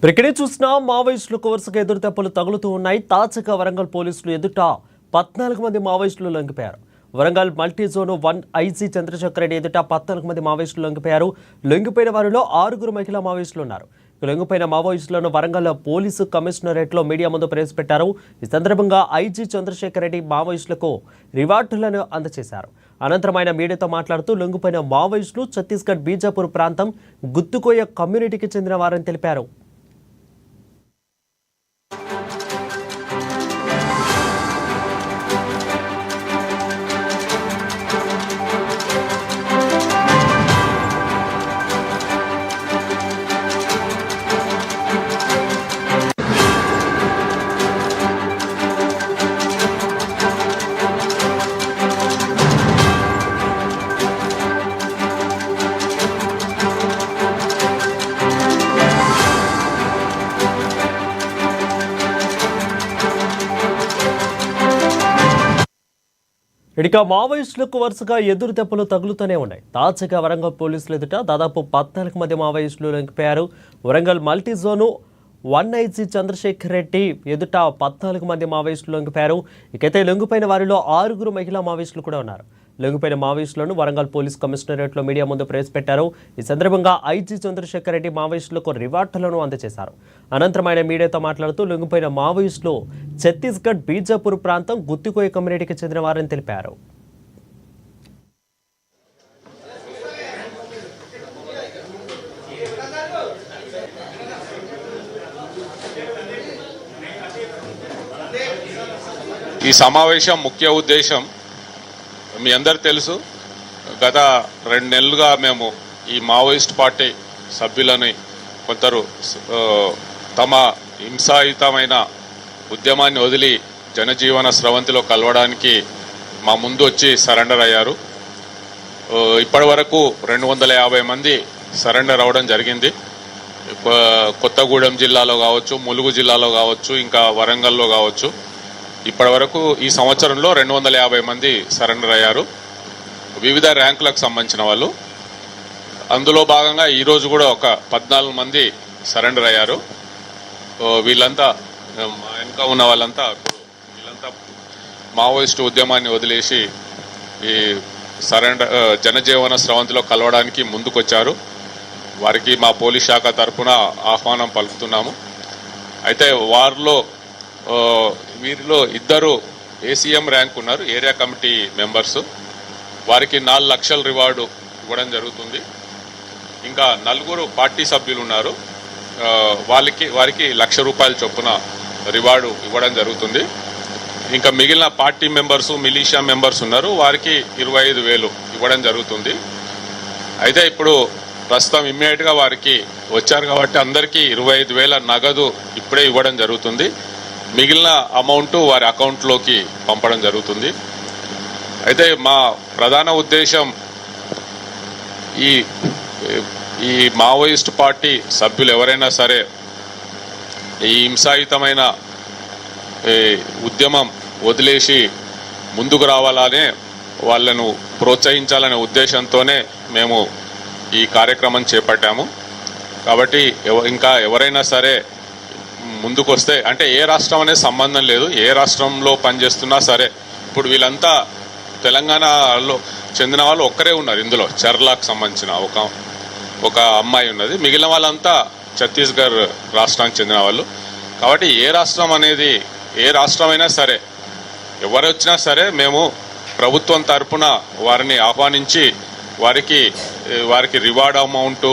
ఇక్కడే చూసినా మావోయిస్టులకు వరుసగా ఎదురుదెబ్బలు తగులుతూ ఉన్నాయి. తాజాగా వరంగల్ పోలీసులు ఎదుట 14 మంది మావోయిస్టులు లొంగిపోయారు. Warangal multi zone 1 IG Chandrashekar Reddy ఎదుట 14 మంది మావోయిస్టులు లొంగిపోయారు. లొంగిపోయిన వారిలో 6 మహిళా మావోయిస్టులు ఉన్నారు. లొంగిపోయిన మావోయిస్టులను వరంగల్ పోలీసు కమిషనరేట్లో మీడియా ముందు ప్రవేశపెట్టారు. ఈ సందర్భంగా ఐజీ చంద్రశేఖర్ రెడ్డి మావోయిస్టులకు రివార్డులను అందజేశారు. అనంతరం ఆయన మీడియాతో మాట్లాడుతూ లొంగిపోయిన మావోయిస్టులు ఛత్తీస్గఢ్ బీజాపూర్ ప్రాంతం గుత్తుకోయ కమ్యూనిటీకి చెందిన వారని తెలిపారు. ఇక మావోయిస్టులకు వరుసగా ఎదురు దెబ్బలు తగులుతూనే ఉన్నాయి. తాజాగా వరంగల్ పోలీసులు ఎదుట దాదాపు 14 మంది మావోయిస్టులు లొంగిపోయారు. Warangal multi zone 1 IG Chandrashekar Reddy ఎదుట 14 మంది మావోయిస్టులు లొంగిపోయారు. ఇకైతే లొంగిపోయిన వారిలో 6 మహిళా మావోయిస్టులు కూడా ఉన్నారు. లొంగిపోయిన మావోయిస్టులను వరంగల్ పోలీస్ కమిషనరేట్లో మీడియా ముందు ప్రవేశపెట్టారు. ఈ సందర్భంగా ఐజీ చంద్రశేఖర్ రెడ్డి మావోయిస్టులకు రివార్డులను అందజేశారు. అనంతరం ఆయన మీడియాతో మాట్లాడుతూ లొంగిపోయిన మావోయిస్టులు ఛత్తీస్గఢ్ బీజాపూర్ ప్రాంతం గుత్తికోయ కమ్యూనిటీకి చెందిన వారని తెలిపారు. ఈ సమావేశం ముఖ్య ఉద్దేశం మీ అందరు తెలుసు. గత 2 నెలలుగా మేము ఈ మావోయిస్ట్ పార్టీ సభ్యులని కొందరు తమ హింసాయుతమైన ఉద్యమాన్ని వదిలి జనజీవన స్రవంతిలో కలవడానికి మా ముందు వచ్చి సరెండర్ అయ్యారు. ఇప్పటి వరకు 250 మంది సరెండర్ అవ్వడం జరిగింది. కొత్తగూడెం జిల్లాలో కావచ్చు, ములుగు జిల్లాలో కావచ్చు, ఇంకా వరంగల్లో కావచ్చు. ఇప్పటి వరకు ఈ సంవత్సరంలో 250 మంది సరెండర్ అయ్యారు, వివిధ ర్యాంకులకు సంబంధించిన వాళ్ళు. అందులో భాగంగా ఈరోజు కూడా ఒక 14 మంది సరెండర్ అయ్యారు. వీళ్ళంతా మా వెనుక ఉన్న వీళ్ళంతా మావోయిస్టు ఉద్యమాన్ని వదిలేసి ఈ సరెండర్ జనజీవన స్రవంతిలో కలవడానికి ముందుకొచ్చారు. వారికి మా పోలీస్ శాఖ తరఫున ఆహ్వానం పలుకుతున్నాము. అయితే వీరిలో 2 ఏసీఎం ర్యాంక్ ఉన్నారు, ఏరియా కమిటీ మెంబర్స్. వారికి 4 లక్షల రివార్డు ఇవ్వడం జరుగుతుంది. ఇంకా 4 పార్టీ సభ్యులు ఉన్నారు, వారికి 1 లక్ష రూపాయల చొప్పున రివార్డు ఇవ్వడం జరుగుతుంది. ఇంకా మిగిలిన పార్టీ మెంబర్స్, మిలీషియా మెంబర్స్ ఉన్నారు, వారికి 25,000 ఇవ్వడం జరుగుతుంది. అయితే ఇప్పుడు ప్రస్తుతం ఇమ్మీడియట్గా వారికి వచ్చారు కాబట్టి అందరికీ 25,000 నగదు ఇప్పుడే ఇవ్వడం జరుగుతుంది. మిగిలిన అమౌంట్ వారి అకౌంట్లోకి పంపడం జరుగుతుంది. అయితే మా ప్రధాన ఉద్దేశం ఈ మావోయిస్ట్ పార్టీ సభ్యులు ఎవరైనా సరే ఈ హింసాయుతమైన ఉద్యమం వదిలేసి ముందుకు రావాలనే వాళ్ళను ప్రోత్సహించాలనే ఉద్దేశంతోనే మేము ఈ కార్యక్రమం చేపట్టాము. కాబట్టి ఇంకా ఎవరైనా సరే ముందుకు వస్తే, అంటే ఏ రాష్ట్రం అనేది సంబంధం లేదు, ఏ రాష్ట్రంలో పనిచేస్తున్నా సరే. ఇప్పుడు వీళ్ళంతా తెలంగాణలో చెందిన వాళ్ళు ఒక్కరే ఉన్నారు. ఇందులో చర్లాకు సంబంధించిన ఒక అమ్మాయి ఉన్నది, మిగిలిన వాళ్ళంతా ఛత్తీస్గఢ్ రాష్ట్రానికి చెందిన వాళ్ళు. కాబట్టి ఏ రాష్ట్రమైనా సరే, ఎవరు వచ్చినా సరే మేము ప్రభుత్వం తరఫున వారిని ఆహ్వానించి వారికి రివార్డ్ అమౌంట్,